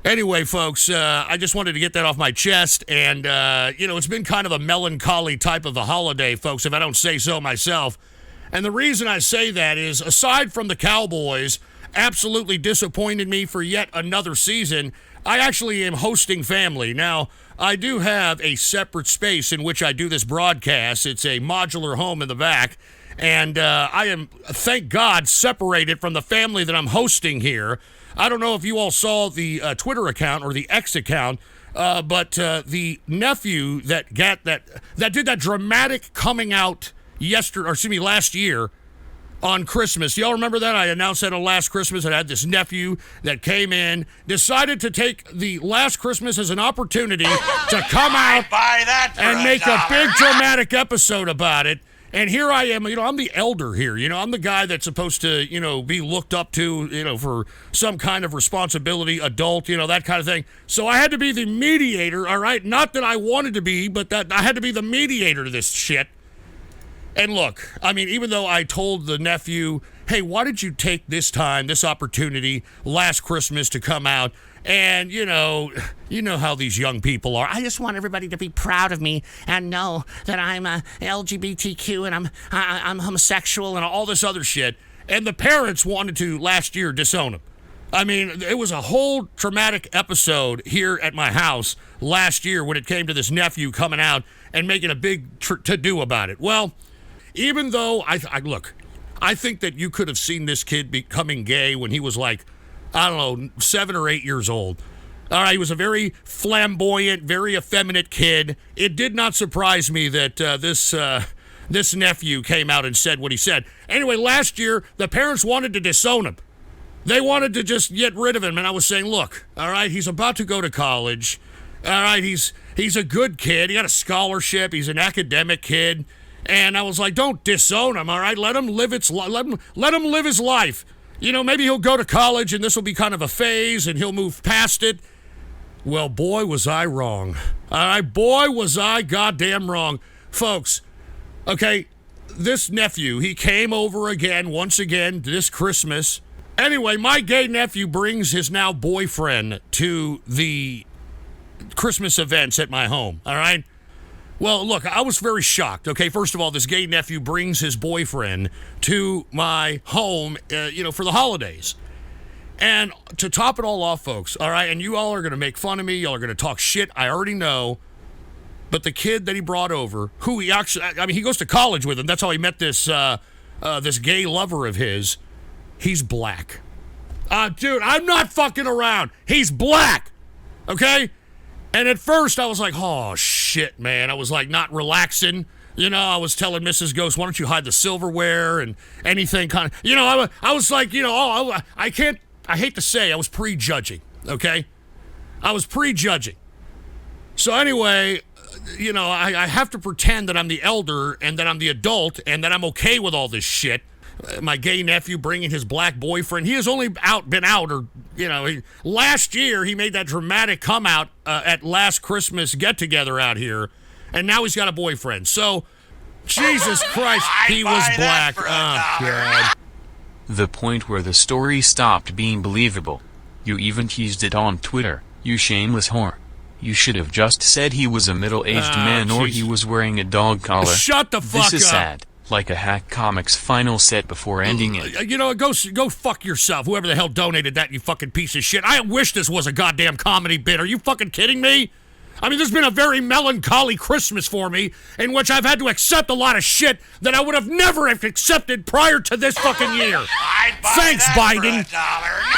Anyway, folks, I just wanted to get that off my chest, and, it's been kind of a melancholy type of a holiday, folks, if I don't say so myself. And the reason I say that is, aside from the Cowboys absolutely disappointed me for yet another season, I actually am hosting family. Now, I do have a separate space in which I do this broadcast. It's a modular home in the back, and I am, thank God, separated from the family that I'm hosting here. I don't know if you all saw the Twitter account or the X account, but the nephew that did that dramatic coming out last year on Christmas. Y'all remember that? I announced that on last Christmas. I had this nephew that came in, decided to take the last Christmas as an opportunity to come out and make a big dramatic episode about it. And here I am, I'm the elder here. I'm the guy that's supposed to, be looked up to, for some kind of responsibility, adult, that kind of thing. So I had to be the mediator, all right? Not that I wanted to be, but that I had to be the mediator to this shit. And look, even though I told the nephew, hey, why did you take this opportunity last Christmas to come out? And, you know how these young people are. I just want everybody to be proud of me and know that I'm LGBTQ and I'm homosexual and all this other shit. And the parents wanted to, last year, disown him. It was a whole traumatic episode here at my house last year when it came to this nephew coming out and making a big to-do about it. Well, even though, I think that you could have seen this kid becoming gay when he was like, 7 or 8 years old. All right, he was a very flamboyant, very effeminate kid. It did not surprise me that this nephew came out and said what he said. Anyway, last year, the parents wanted to disown him. They wanted to just get rid of him, and I was saying, look, all right, he's about to go to college. All right, he's a good kid. He got a scholarship. He's an academic kid. And I was like, don't disown him, all right? Let him live let him live his life. Maybe he'll go to college and this will be kind of a phase and he'll move past it. Well, boy, was I wrong. All right, boy, was I goddamn wrong. Folks, okay, this nephew, he came over once again, this Christmas. Anyway, my gay nephew brings his now boyfriend to the Christmas events at my home, all right? Well, look, I was very shocked. Okay, first of all, this gay nephew brings his boyfriend to my home, for the holidays. And to top it all off, folks, all right, and you all are going to make fun of me. Y'all are going to talk shit. I already know. But the kid that he brought over, who he actually, he goes to college with him. That's how he met this gay lover of his. He's black. Dude, I'm not fucking around. He's black. Okay? And at first, I was like, oh, shit, man. I was like not relaxing. I was telling Mrs. Ghost, why don't you hide the silverware and anything kind of, I was like, I hate to say, I was prejudging, okay? I was prejudging. So anyway, I have to pretend that I'm the elder and that I'm the adult and that I'm okay with all this shit. My gay nephew bringing his black boyfriend. He has only been out, last year he made that dramatic come out at last Christmas get-together out here, and now he's got a boyfriend. So, Jesus Christ, he was black. Oh, God. The point where the story stopped being believable. You even teased it on Twitter, you shameless whore. You should have just said he was a middle-aged man or he was wearing a dog collar. Shut the fuck up. This is sad. Like a Hack Comics final set before ending it. Go fuck yourself. Whoever the hell donated that, you fucking piece of shit. I wish this was a goddamn comedy bit. Are you fucking kidding me? This has been a very melancholy Christmas for me, in which I've had to accept a lot of shit that I would have never accepted prior to this fucking year. Thanks, Biden.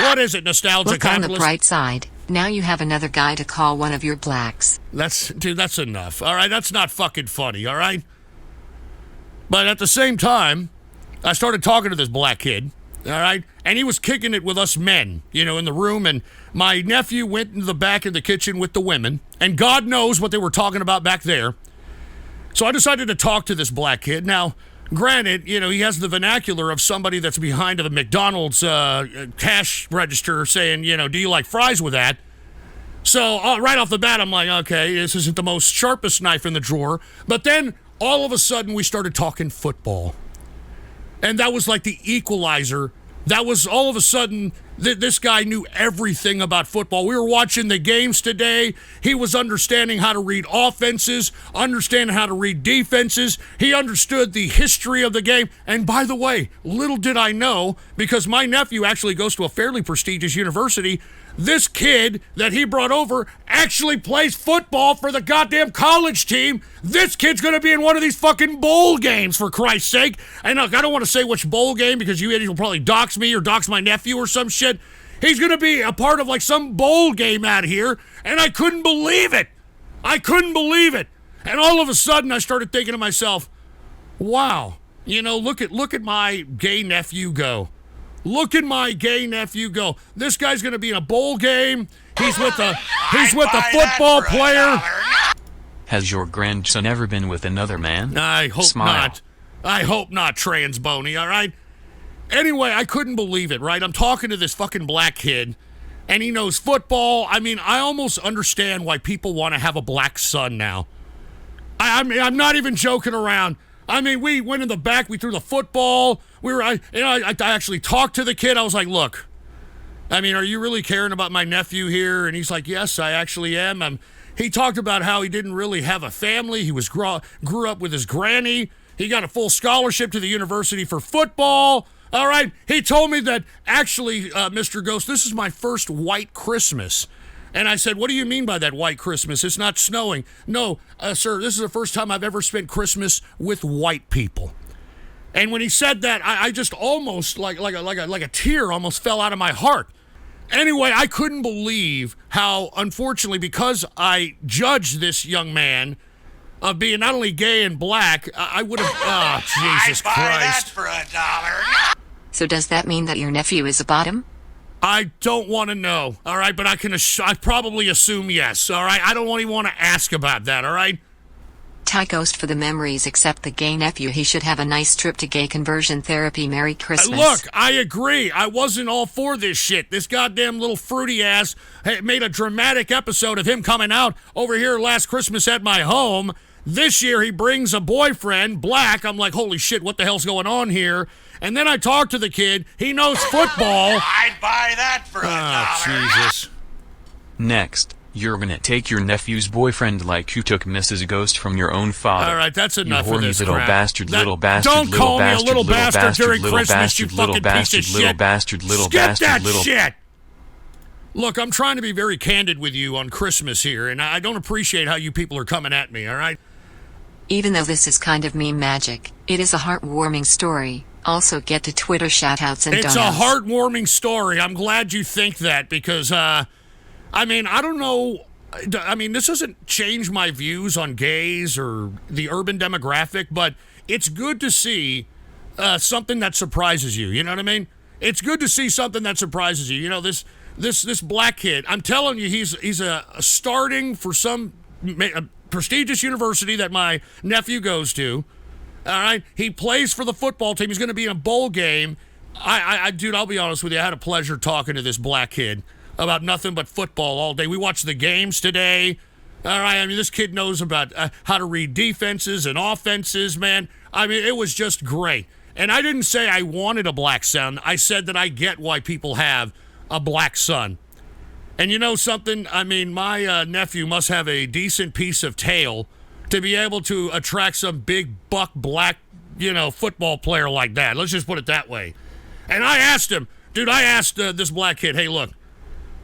What is it, nostalgia? Look on the bright side. Now you have another guy to call one of your blacks. That's enough. All right, that's not fucking funny. All right. But at the same time, I started talking to this black kid, all right? And he was kicking it with us men, in the room. And my nephew went into the back of the kitchen with the women. And God knows what they were talking about back there. So I decided to talk to this black kid. Now, granted, he has the vernacular of somebody that's behind a McDonald's cash register saying, do you like fries with that? So right off the bat, I'm like, okay, this isn't the most sharpest knife in the drawer. But then all of a sudden, we started talking football. And that was like the equalizer. That was all of a sudden, This guy knew everything about football. We were watching the games today. He was understanding how to read offenses, understanding how to read defenses. He understood the history of the game. And by the way, little did I know, because my nephew actually goes to a fairly prestigious university, this kid that he brought over actually plays football for the goddamn college team. This kid's going to be in one of these fucking bowl games, for Christ's sake. And look, I don't want to say which bowl game because you idiots will probably dox me or dox my nephew or some shit. He's going to be a part of like some bowl game out here, and I couldn't believe it. I couldn't believe it. And all of a sudden I started thinking to myself, wow, look at my gay nephew go. Look at my gay nephew go. This guy's going to be in a bowl game. He's with a football player. Has your grandson ever been with another man? I hope Smile. not. I hope not, trans Boney, all right? Anyway, I couldn't believe it, right? I'm talking to this fucking black kid, and he knows football. I mean, I almost understand why people want to have a black son now. I'm not even joking around. I mean, we went in the back, we threw the football. I actually talked to the kid. I was like, look, I mean, are you really caring about my nephew here? And he's like, yes, I actually am. He talked about how he didn't really have a family. He was grew up with his granny. He got a full scholarship to the university for football. All right. He told me that actually, Mr. Ghost, this is my first white Christmas. And I said, what do you mean by that, white Christmas? It's not snowing. No, sir, this is the first time I've ever spent Christmas with white people. And when he said that, I just almost, like a tear almost fell out of my heart. Anyway, I couldn't believe how, unfortunately, because I judged this young man of being not only gay and black, I would have, Jesus Christ. I'd buy that for $1. So does that mean that your nephew is a bottom? I don't want to know, all right? But I probably assume yes, all right? I don't even want to ask about that, all right? Ty Ghost for the memories, except the gay nephew. He should have a nice trip to gay conversion therapy. Merry Christmas. Look, I agree. I wasn't all for this shit. This goddamn little fruity ass made a dramatic episode of him coming out over here last Christmas at my home. This year he brings a boyfriend, black. I'm like, holy shit, what the hell's going on here? And then I talked to the kid. He knows football. I'd buy that for $1. Oh, Jesus. Next, you're gonna take your nephew's boyfriend like you took Mrs. Ghost from your own father. All right, that's enough you of horny this little crap. bastard, little bastard, don't little call bastard, me a little little bastard bastard, during little Christmas, you bastard, little fucking piece of bastard, little shit. bastard, little Skip bastard, that little. shit. Look, I'm trying to be very candid with you on Christmas here, and I don't appreciate how you people are coming at me, all right? Even though this is kind of meme magic, it is a heartwarming story. Also get to Twitter shoutouts and It's donuts. a heartwarming story. I'm glad you think that because, I mean, I don't know. I mean, this doesn't change my views on gays or the urban demographic, but it's good to see something that surprises you. You know what I mean? It's good to see something that surprises you. You know, this black kid, I'm telling you, he's a starting for some prestigious university that my nephew goes to. All right, he plays for the football team. He's going to be in a bowl game. Dude, I'll be honest with you. I had a pleasure talking to this black kid about nothing but football all day. We watched the games today. All right, I mean, this kid knows about how to read defenses and offenses, man. I mean, it was just great. And I didn't say I wanted a black son. I said that I get why people have a black son. And you know something? I mean, my nephew must have a decent piece of tail to be able to attract some big buck black, football player like that. Let's just put it that way. And I asked him, dude, this black kid, hey, look,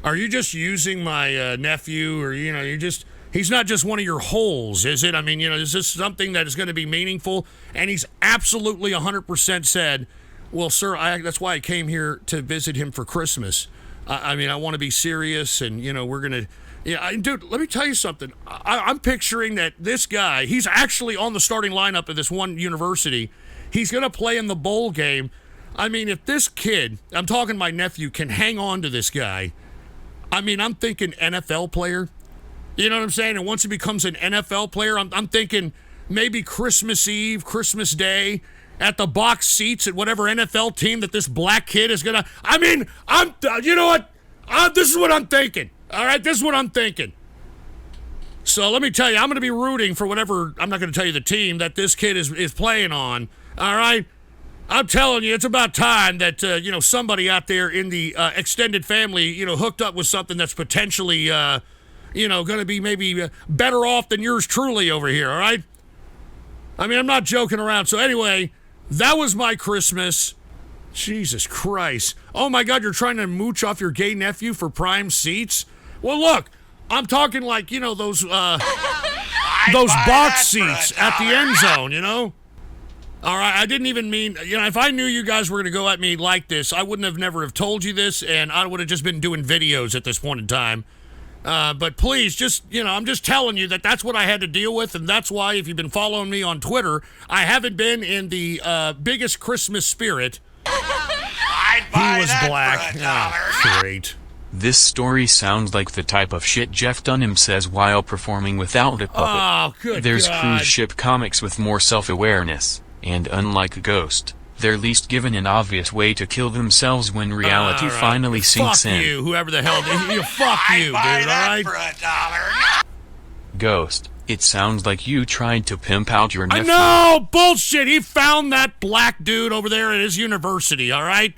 are you just using my nephew or, he's not just one of your holes, is it? I mean, is this something that is going to be meaningful? And he's absolutely 100% said, well, sir, that's why I came here to visit him for Christmas. I mean, I want to be serious and, we're going to... Yeah, dude, let me tell you something. I'm picturing that this guy, he's actually on the starting lineup of this one university. He's going to play in the bowl game. I mean, if this kid, I'm talking my nephew, can hang on to this guy, I mean, I'm thinking NFL player. You know what I'm saying? And once he becomes an NFL player, I'm thinking maybe Christmas Eve, Christmas Day, at the box seats at whatever NFL team that this black kid is going to... I mean, you know what? This is what I'm thinking. All right, this is what I'm thinking. So let me tell you, I'm going to be rooting for whatever, I'm not going to tell you the team that this kid is playing on. All right? I'm telling you, it's about time that, somebody out there in the extended family, hooked up with something that's potentially, going to be maybe better off than yours truly over here, all right? I mean, I'm not joking around. So anyway, that was my Christmas. Jesus Christ. Oh, my God, you're trying to mooch off your gay nephew for prime seats? Well, look, I'm talking like, those box seats at the end zone, All right, I didn't even mean, if I knew you guys were going to go at me like this, I wouldn't have never have told you this, and I would have just been doing videos at this point in time. But please, just, I'm just telling you that that's what I had to deal with, and that's why, if you've been following me on Twitter, I haven't been in the biggest Christmas spirit. I'd buy He was that black. for $1. Oh, great. This story sounds like the type of shit Jeff Dunham says while performing without a puppet. Oh, good There's God. cruise ship comics with more self-awareness, and unlike Ghost, they're least given an obvious way to kill themselves when reality All right. finally sinks Fuck in. you, whoever the hell. Fuck you, dude, all I'd buy that right? for $1. Ghost, it sounds like you tried to pimp out your I nephew. know! Bullshit! He found that black dude over there at his university, all right?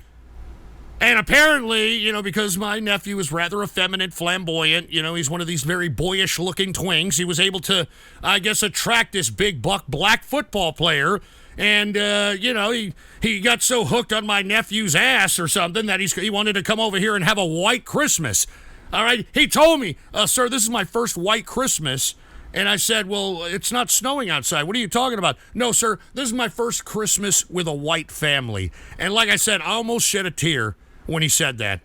And apparently, because my nephew is rather effeminate, flamboyant, he's one of these very boyish-looking twings, he was able to, I guess, attract this big buck black football player. And, he got so hooked on my nephew's ass or something that he wanted to come over here and have a white Christmas. All right? He told me, sir, this is my first white Christmas. And I said, well, it's not snowing outside. What are you talking about? No, sir, this is my first Christmas with a white family. And like I said, I almost shed a tear when he said that.